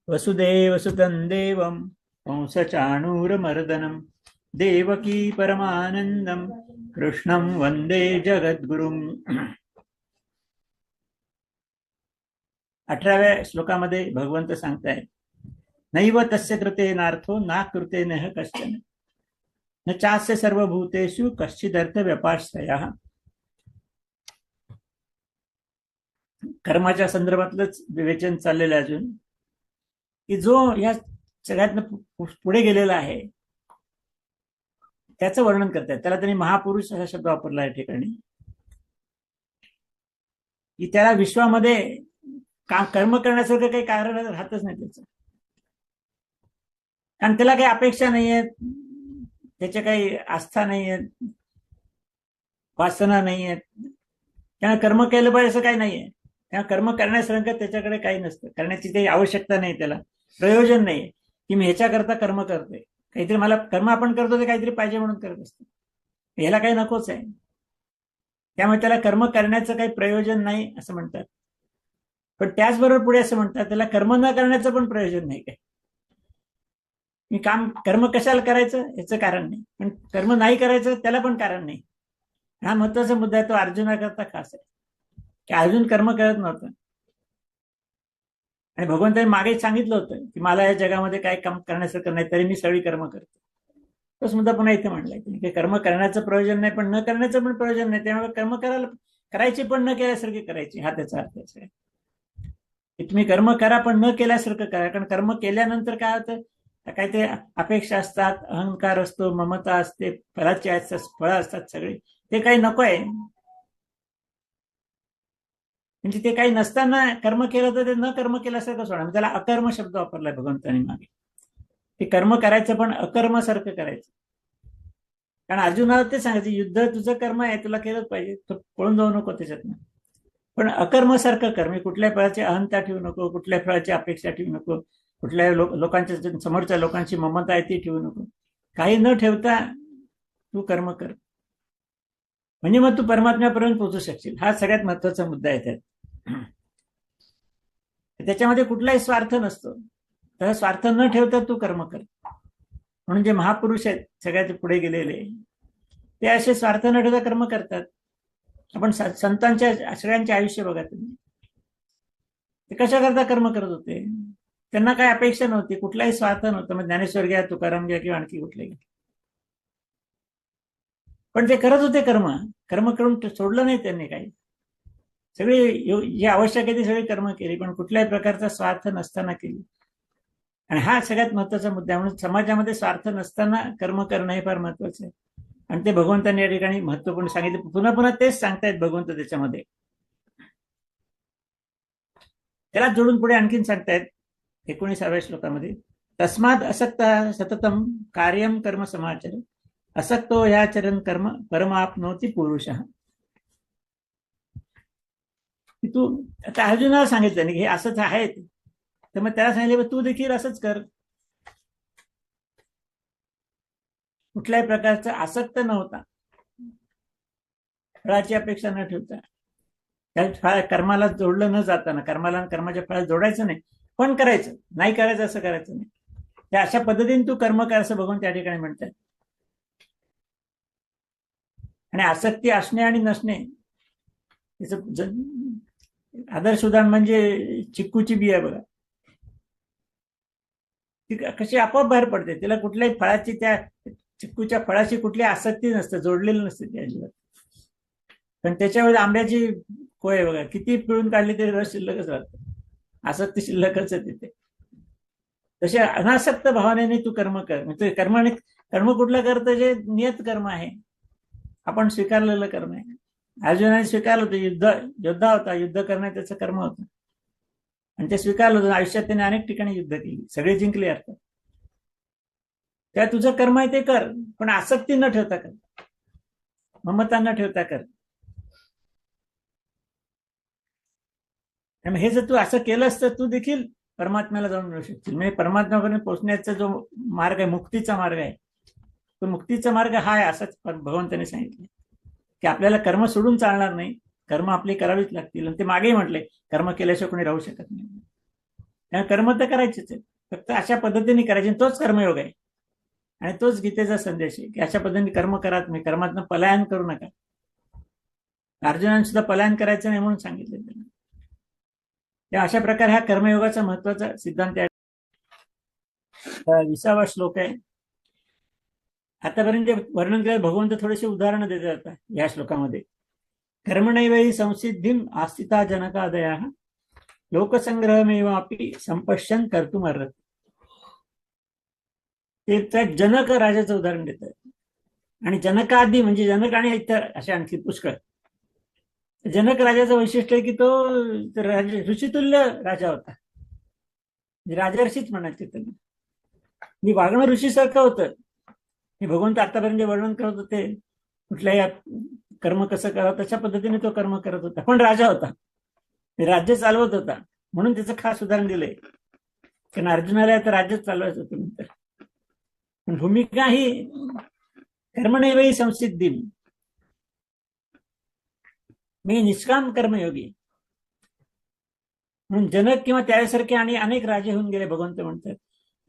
वसुदेवसुतं देवं कंसचाणूरमर्दनं देवकी परमानंदं कृष्णं वंदे जगद्गुरुम्. 18व्या श्लोकामध्ये भगवंत सांगतायत, नैव तस्य कृते नार्थो ना कृते नह कश्चन न चास्य सर्वभूतेषु कश्चिदर्थ व्यपाश्रयः. कर्माच्या संदर्भातलंच विवेचन चाललेलं आहे अजून, की जो या सगळ्यातनं पुढे गेलेला आहे त्याचं वर्णन करतायत. त्याला त्यांनी महापुरुष असा शब्द वापरला या ठिकाणी, की त्याला विश्वामध्ये कर्म करण्यासारखं काही कारण राहतच नाही त्याचं, कारण त्याला काही अपेक्षा नाहीये, त्याच्या काही आस्था नाहीये, वासना नाहीये. त्यानं कर्म केलं पाहिजे असं काही नाहीये. तेव्हा कर्म करण्यासारखं त्याच्याकडे काही नसतं, करण्याची काही आवश्यकता नाही, त्याला प्रयोजन नाहीये की मी ह्याच्याकरता कर्म करतोय. काहीतरी मला कर्म आपण करतो ते काहीतरी पाहिजे म्हणून करत असतो, ह्याला काही नकोच आहे. त्यामुळे त्याला कर्म करण्याचं काही प्रयोजन नाही असं म्हणतात. पण त्याचबरोबर पुढे असं म्हणतात, त्याला कर्म न करण्याचं पण प्रयोजन नाही. काय मी कर्म कशाला करायचं याचं कारण नाही, पण कर्म नाही करायचं त्याला पण कारण नाही. हा महत्वाचा मुद्दा आहे, तो अर्जुनाकरता खास आहे, की अर्जुन कर्म करत नव्हतं. आणि भगवंतांनी मागे सांगितलं होतं की मला या जगामध्ये काय काम करण्यासारखं नाही, तरी मी सगळी कर्म करतो. तोच मुद्दा पुन्हा इथे म्हणलाय की कर्म करण्याचं प्रयोजन नाही, पण न करण्याचं पण प्रयोजन नाही. त्यामुळे कर्म करायची पण न केल्यासारखी करायची, हा त्याचा अर्थ आहे. तुम्ही कर्म करा पण न केल्यासारखं करा, कारण कर्म केल्यानंतर काय होतं, काहीतरी अपेक्षा असतात, अहंकार असतो, ममता असते, फळाची फळं असतात सगळे, ते काही नको आहे. म्हणजे ते काही नसताना कर्म केलं तर ते न कर्म केल्यासारखं सोडा. त्याला अकर्म शब्द वापरलाय भगवंतांनी मागे. ते कर्म करायचं पण अकर्मासारखं करायचं. कारण अर्जुनाला ते सांगायचं, युद्ध तुझं कर्म आहे, तुला केलंच पाहिजे, तू पळून जाऊ नको त्याच्यातनं, पण अकर्मासारखं कर. मी कुठल्या फळाची अहंता ठेवू नको, कुठल्या फळाची अपेक्षा ठेवू नको, कुठल्या लोकांच्या समोरच्या लोकांची ममता आहे ती ठेवू नको. काही न ठेवता तू कर्म कर, म्हणजे मग तू परमात्म्यापर्यंत पोहोचू शकशील. हा सगळ्यात महत्वाचा मुद्दा आहे त्यात. त्याच्यामध्ये कुठलाही स्वार्थ नसतो, तर स्वार्थ न ठेवता तू कर्म कर. म्हणून जे महापुरुष आहेत सगळ्यात पुढे गेलेले, ते असे स्वार्थ न ठेवता कर्म करतात. आपण संतांच्या सगळ्यांचे आयुष्य बघा तुम्ही, ते कशा करता कर्म करत होते. त्यांना काही अपेक्षा नव्हती, कुठलाही स्वार्थ नव्हता. मग ज्ञानेश्वर घ्या, तुकाराम घ्या किंवा आणखी कुठले घ्या, पण ते करत होते कर्म. कर्म करून सोडलं नाही त्यांनी काही. सगळी जे आवश्यक आहे ती सगळी कर्म केली, पण कुठल्याही प्रकारचा स्वार्थ नसताना केली. आणि हा सगळ्यात महत्वाचा मुद्दा आहे. म्हणून समाजामध्ये स्वार्थ नसताना कर्म करणं हे फार महत्वाचं आहे. आणि ते भगवंतांनी या ठिकाणी महत्वपूर्ण सांगितलं. पुन्हा पुन्हा तेच सांगतायत भगवंत त्याच्यामध्ये. त्याला जोडून पुढे आणखीन सांगतायत 19व्या श्लोकामध्ये, तस्माद असक्त सततम कार्यम कर्म समाचर असक्तो ह्याचरण कर्म परमाप्नोती पुरुष. तू आता अर्जुनाला सांगितलं की हे असंच आहे, तर मग त्याला सांगितलं तू देखील असंच कर. कुठल्याही प्रकारचा आसक्त नव्हता, फळाची अपेक्षा न ठेवता, त्या कर्माला जोडलं न जाताना, कर्माला कर्माच्या फळाला जोडायचं नाही, पण करायचं नाही, करायचं असं करायचं नाही. त्या अशा पद्धतीने तू कर्म कर असं बघून त्या ठिकाणी म्हणतात. आणि आसक्ती असणे आणि नसणे त्याचं आदर्श उदाहरण म्हणजे चिक्कूची बिया बघा. ती कशी आपोआप बाहेर पडते, तिला कुठल्याही फळाची, त्या चिक्कूच्या फळाची कुठली आसक्ती नसते, जोडलेली नसते ती अजिबात. पण त्याच्यावर आंब्याची कोय बघा, किती पिळून काढली तरी रस शिल्लकच राहतो, आसक्ती शिल्लकच आहे तिथे. तसे अनासक्त भावनेने तू कर्म कर. म्हणजे कर्म कुठलं करतं, जे नियत कर्म आहे, आपण स्वीकारलेलं कर्म आहे. अर्जुनाने स्वीकारलं होतं, योद्धा होता, युद्ध करणं त्याचं कर्म होतं, आणि ते स्वीकारलं होतं. आयुष्यात त्याने अनेक ठिकाणी युद्ध केली, सगळे जिंकले अर्थ. त्या तुझं कर्म आहे ते कर, पण आसक्ती न ठेवता कर, ममता न ठेवता कर. हे जर तू असं केलंस तर तू देखील परमात्म्याला जाऊन मिळू शकशील. म्हणजे परमात्म्यापर्यंत पोहोचण्याचा जो मार्ग आहे, मुक्तीचा मार्ग आहे, तो मुक्तीचा मार्ग हा आहे असंच भगवंतांनी सांगितलं, की आपल्याला कर्म सोडून चालणार नाही, कर्म आपली करावीच लागतील. आणि ते मागेही म्हटले, कर्म केल्याशिवाय कोणी राहू शकत नाही. त्या कर्म तर करायचेच आहे, फक्त अशा पद्धतीने करायचे. तोच कर्मयोग आहे आणि तोच गीतेचा संदेश आहे की अशा पद्धतीने कर्म करा, तुम्ही कर्मातनं पलायन करू नका. अर्जुनाने सुद्धा पलायन करायचं नाही म्हणून सांगितलं त्यांना. त्या अशा प्रकारे हा कर्मयोगाचा महत्वाचा सिद्धांत आहे. 20वा श्लोक आहे. आतापर्यंत जे वर्णन केलं भगवंत थोडेसे उदाहरणं देत जातात या श्लोकामध्ये. कर्मणैवै संसिद्धिम आस्थिता जनकादया लोकसंग्रहमेवापि संपश्यन कर्तुमर्हति. ते जनक राजाचं उदाहरण देतात. आणि जनकादी म्हणजे जनक आणि इतर असे आणखी पुष्कळ. जनक राजाचं वैशिष्ट्य आहे की तो ऋषितुल्य राजा होता. राजर्षीच म्हणायचे त्यांना. मी वागणं ऋषीसारखं होतं. हे भगवंत आतापर्यंत जे वर्णन करत होते कुठल्याही कर्म कसं करावं तशा पद्धतीने तो कर्म करत होता, पण राजा होता, राज्य चालवत होता. म्हणून त्याचं खास उदाहरण दिलंय. कारण अर्जुनाला तर राज्यच चालवायचं होतं नंतर. पण भूमिका ही कर्मणैवै संसिद्धी, मी निष्काम कर्मयोगी. म्हणून जनक किंवा त्यासारखे आणि अनेक राजे होऊन गेले. भगवंत म्हणतात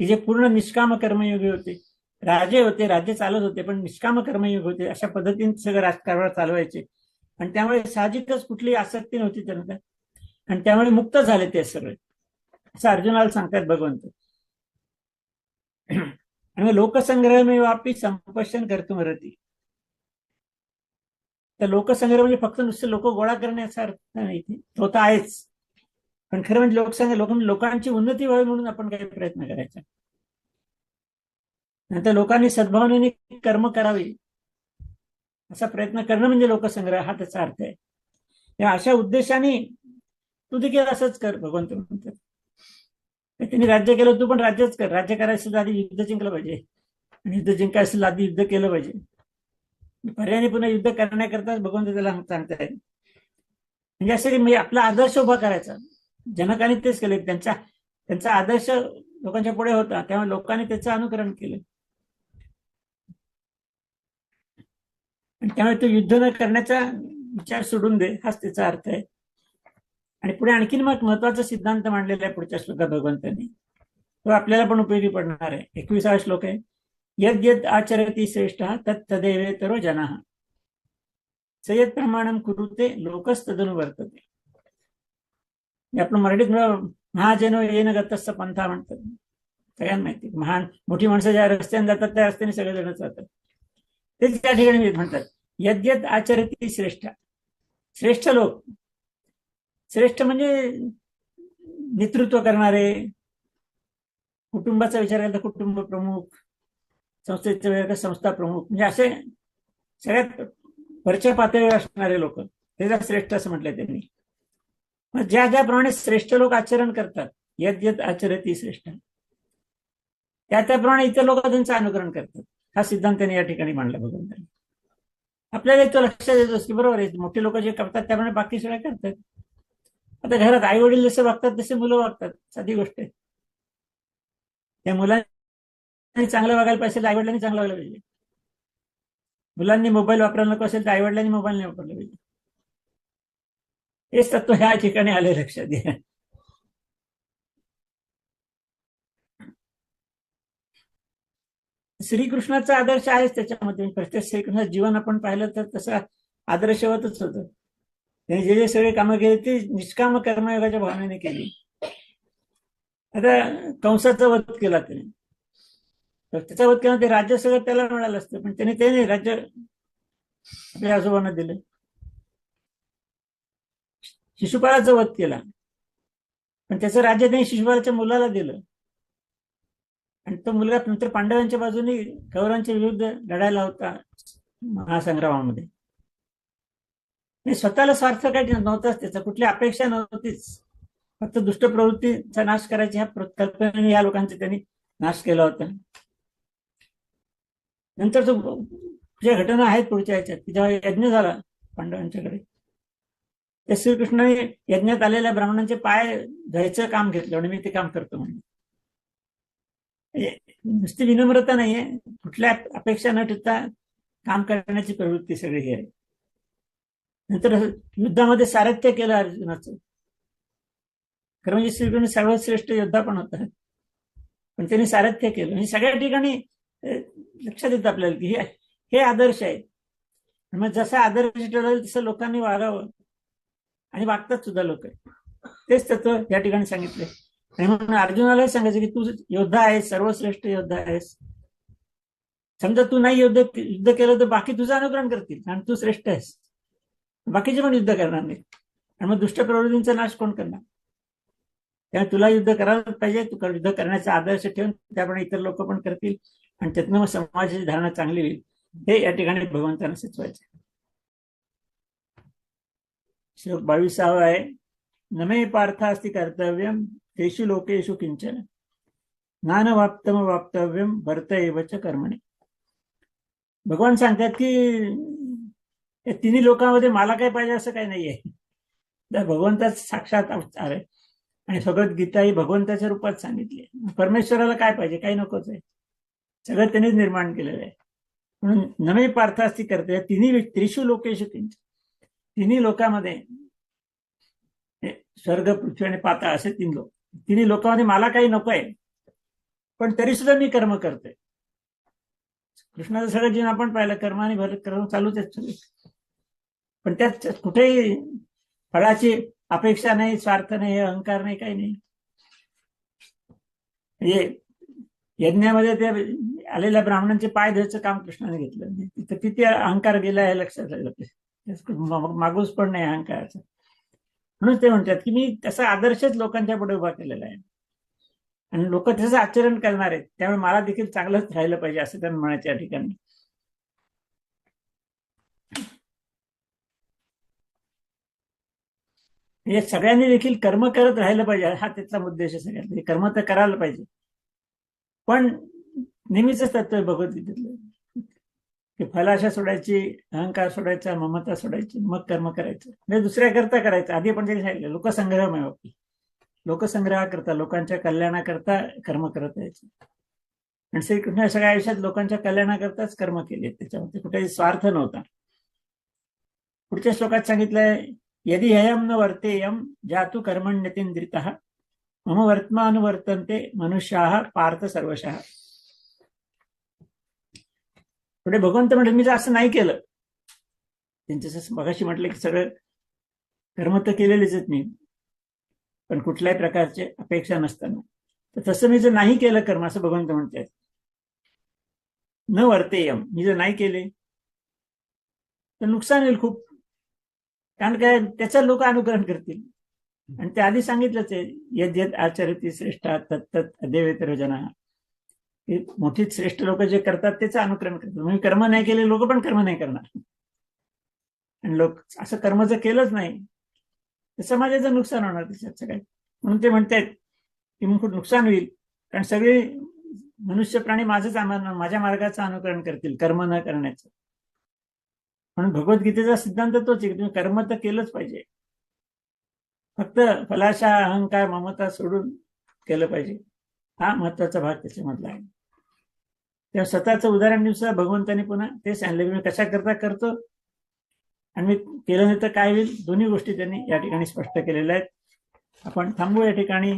की जे पूर्ण निष्काम कर्मयोगी होते, राजे होते, राज्य चालत होते, पण निष्काम कर्मयोग होते. अशा पद्धतीने सगळं राजकारण चालवायचे आणि त्यामुळे साहजिकच कुठलीही आसक्ती नव्हती त्यांना आणि त्यामुळे मुक्त झाले ते सगळे, असं अर्जुनाला सांगतात भगवंत. आणि लोकसंग्रहमेवापि संपश्यन कर्तुमर्हति. तर लोकसंग्रह म्हणजे फक्त नुसते लोक गोळा करण्याचा अर्थ नाही, तो तर आहेच, पण खरं म्हणजे लोकांची उन्नती व्हावी म्हणून आपण काही प्रयत्न करायचा. नंतर लोकांनी सद्भावनेने कर्म करावी असा प्रयत्न करणं म्हणजे लोकसंग्रह, हा त्याचा अर्थ आहे. या अशा उद्देशाने तू देखील असंच कर, भगवंत म्हणतात. त्यांनी राज्य केलं, तू पण राज्यच कर. राज्य करायचं आधी युद्ध जिंकलं पाहिजे आणि युद्ध जिंकायचं आधी युद्ध केलं पाहिजे. पर्यायाने पुन्हा युद्ध करण्याकरता भगवंत त्याला सांगतायत. म्हणजे असं की म्हणजे आपला आदर्श उभा करायचा. जनकाने तेच केले. त्यांचा आदर्श लोकांच्या पुढे होता, त्यामुळे लोकांनी त्याचं अनुकरण केलं आणि त्यामुळे तो युद्ध न करण्याचा विचार सोडून दे, हाच त्याचा अर्थ आहे. आणि पुढे आणखीन मग महत्वाचा सिद्धांत मांडलेला आहे पुढच्या श्लोकात भगवंतांनी, तो आपल्याला पण उपयोगी पडणार आहे. 21वा श्लोक आहे. यद यद आचरती श्रेष्ठ तत्तदेवेतरो जनः सयत प्रमाणम कुरुते लोकस्तदनु वर्तते. आपलं मराठीत महाजनो येन गतस्स पंथा म्हणतात. सगळ्यांना माहिती, मोठी माणसं ज्या रस्त्याने जातात त्या रस्त्याने सगळेजण जातात. तेच त्या ठिकाणी म्हणतात यद्यत आचरती श्रेष्ठ. श्रेष्ठ लोक, श्रेष्ठ म्हणजे नेतृत्व करणारे, कुटुंबाचा विचार करता कुटुंब प्रमुख, संस्थेचा विचार करता संस्था प्रमुख, म्हणजे असे सगळ्यात वरच्या पातळीवर असणारे लोक, त्याचा श्रेष्ठ असं म्हटलंय त्यांनी. मग ज्या ज्याप्रमाणे श्रेष्ठ लोक आचरण करतात, यद यद आचरती श्रेष्ठ, त्याप्रमाणे इतर लोक त्यांचं अनुकरण करतात. हा सिद्धांत त्यांनी या ठिकाणी मांडला भगवंतांनी. आपल्याला तो लक्षात येतोच की बरोबर आहे, मोठे लोक जे करतात त्याप्रमाणे बाकी सगळे करतात. आता घरात आई वडील जसे वागतात तसे मुलं वागतात, साधी गोष्ट आहे. त्या मुलांनी चांगलं वागायला पाहिजे, आई वडिलांनी चांगलं वागायला पाहिजे. मुलांनी मोबाईल वापरायला नको असेल तर आई वडिलांनी मोबाईल नाही वापरला पाहिजे. हेच तत्व ह्या ठिकाणी आले लक्षात घ्या. श्रीकृष्णाचा आदर्श आहेच त्याच्यामध्ये. प्रत्येक श्रीकृष्णाचं जीवन आपण पाहिलं तर तसं आदर्शवतच होतं. त्यांनी जे जे सगळे कामं केली ती निष्काम कर्मयोगाच्या भावनेने केली. आता कंसाचा वध केला त्याने, तर त्याचा वध केला, ते राज्य सगळं त्याला मिळालं असतं, पण त्याने ते नाही, राज्य आपल्या आजोबांना दिलं. शिशुपाळाचा वध केला, पण त्याचं राज्य त्यांनी शिशुपाळाच्या मुलाला दिलं आणि तो मुलगा नंतर पांडवांच्या बाजूने कौरवांच्या विरुद्ध लढायला होता महासंग्रामामध्ये. स्वतःला स्वार्थ काही नव्हताच, त्याचा कुठली अपेक्षा नव्हतीच, फक्त दुष्ट प्रवृत्तीचा नाश करायची ह्या कल्पनेने या लोकांचा त्यांनी नाश केला होता. नंतर तो ज्या घटना आहेत पुढच्या ह्याच्यात की जेव्हा यज्ञ झाला पांडवांच्याकडे, त्या श्रीकृष्णाने यज्ञात आलेल्या ब्राह्मणांचे पाय धुवायचं काम घेतलं आणि मी ते काम करतो म्हणजे. नुसती विनम्रता नाहीये, कुठल्या अपेक्षा न ठेवता काम करण्याची प्रवृत्ती सगळी ही आहे. नंतर युद्धामध्ये सारथ्य केलं अर्जुनाचं. खरं म्हणजे श्रीकृष्ण सर्वश्रेष्ठ योद्धा पण होता, पण त्यांनी सारथ्य केलं. म्हणजे सगळ्या ठिकाणी लक्षात येतं आपल्याला की हे आदर्श आहेत. मग जसा आदर्श ठरवलं तसं लोकांनी वागावं, आणि वागतात सुद्धा लोक. तेच तत्व या ठिकाणी सांगितले. आणि म्हणून अर्जुनालाही सांगायचं की तू योद्धा आहेस, सर्वश्रेष्ठ योद्धा आहेस. समजा तू नाही युद्ध केलं तर बाकी तुझं अनुकरण करतील, आणि तू श्रेष्ठ आहेस. बाकीचे पण युद्ध करणार नाही, आणि मग दुष्ट प्रवृत्तींचा नाश कोण करणार? त्यामुळे तुला युद्ध करायला पाहिजे. तू युद्ध करण्याचा आदर्श ठेवून त्याप्रमाणे इतर लोक पण करतील, आणि त्यातनं मग समाजाची धारणा चांगली होईल. हे या ठिकाणी भगवंतांना सुचवायचे. श्लोक 22 आहे. नमे पार्थास्ति कर्तव्यम तेषु लोकेषु किंचन नानवाप्तम वाप्तव्यम भरत एवच कर्मणे. भगवान सांगतात की या तिन्ही लोकांमध्ये मला काय पाहिजे असं काही नाहीये. तर भगवंताच साक्षात अवतार आहे, आणि भगवद्गीता ही भगवंताच्या रूपात सांगितली आहे. परमेश्वराला काय पाहिजे? काही नकोच आहे, सगळं त्यांनीच निर्माण केलेलं आहे. म्हणून नमे पार्थास्ति कर्तव्य तिन्ही त्रिषु लोकेषु किंचन, तिन्ही लोकांमध्ये स्वर्ग, पृथ्वी आणि पाताळ असे तीन लोक, तिन्ही लोकांमध्ये मला काही नको आहे, पण तरी सुद्धा मी कर्म करतोय. कृष्णाचं सगळं जीवन आपण पाहिलं, कर्म आणि कर्म चालूच आहेत सगळे, पण त्यात कुठेही फळाची अपेक्षा नाही, स्वार्थ नाही, अहंकार नाही, काही नाही. म्हणजे यज्ञामध्ये ते आलेल्या ब्राह्मणांचे पाय धुवायचं काम कृष्णाने घेतलं. तिथं किती अहंकार गेला हे लक्षात आलं. मागूस पण नाही अहंकाराचा. म्हणून ते म्हणतात की मी तसा आदर्शच लोकांच्या पुढे उभा केलेला आहे, आणि लोक त्याचं आचरण करणार आहेत, त्यामुळे मला देखील चांगलंच राहिलं पाहिजे असं त्यांना म्हणायचं या ठिकाणी. म्हणजे सगळ्यांनी देखील कर्म करत राहिलं पाहिजे, हा त्याचा उद्देश आहे सगळ्यांना. कर्म तर करायला पाहिजे, पण नेहमीच तत्व आहे भगवद्गीतेतलं की फलाशा सोडायची, अहंकार सोडायचा, ममता सोडायची, मग कर्म करायचं. म्हणजे दुसऱ्या करता करायचं. आधी पण त्यांनी सांगितलं लोकसंग्रह बाबतीत, लोकसंग्रह करता, लोकांच्या कल्याणाकरता कर्म करत यायचे. आणि श्रीकृष्ण सगळ्या आयुष्यात लोकांच्या कल्याणाकरताच कर्म केले, त्याच्यामध्ये कुठेही स्वार्थ नव्हता. पुढच्या श्लोकात सांगितलंय यदि हयम न वर्तेयम जातु कर्मण्यतींद्रितः मम वर्तमानुवर्तन्ते मनुष्याः पार्थ सर्वशः. पुढे भगवंत म्हटलं मी जर असं नाही केलं, त्यांच्या मगाशी म्हटलं की सगळं कर्म तर केलेलेच आहेत मी, पण कुठल्याही प्रकारची अपेक्षा नसताना, तर तसं मी जर नाही केलं कर्म, असं भगवंत म्हणतात, न वर्तेयम, मी जर नाही केले तर नुकसान होईल खूप. कारण काय, त्याचं लोक अनुकरण करतील. आणि ते आधी सांगितलंच आहे, यद यद आचरती श्रेष्ठा तत्त अदेवेतर जना. मोठी श्रेष्ठ लोक जे करतात त्याचं अनुकरण करतात. म्हणजे कर्म नाही केले लोक पण कर्म नाही करणार, आणि लोक असं कर्म जर केलंच नाही तर समाजाचं नुकसान होणार त्याच्यात सगळ्यात. म्हणून ते म्हणतात की मग खूप नुकसान होईल, कारण सगळे मनुष्य प्राणी माझ्या मार्गाचं अनुकरण करतील, कर्म न करण्याचं. म्हणून भगवद्गीतेचा सिद्धांत तोच आहे की तुम्ही कर्म तर केलंच पाहिजे, फक्त फलाशा, अहंकार, ममता सोडून केलं पाहिजे. हा महत्वाचा भाग त्याच्यामधला आहे. तेव्हा स्वतःचं उदाहरण दिवसा भगवंतांनी पुन्हा ते सांगितलं की मी कशा करता करतो, आणि मी केलं नाही तर काय होईल. दोन्ही गोष्टी त्यांनी या ठिकाणी स्पष्ट केलेल्या आहेत. आपण थांबू या ठिकाणी.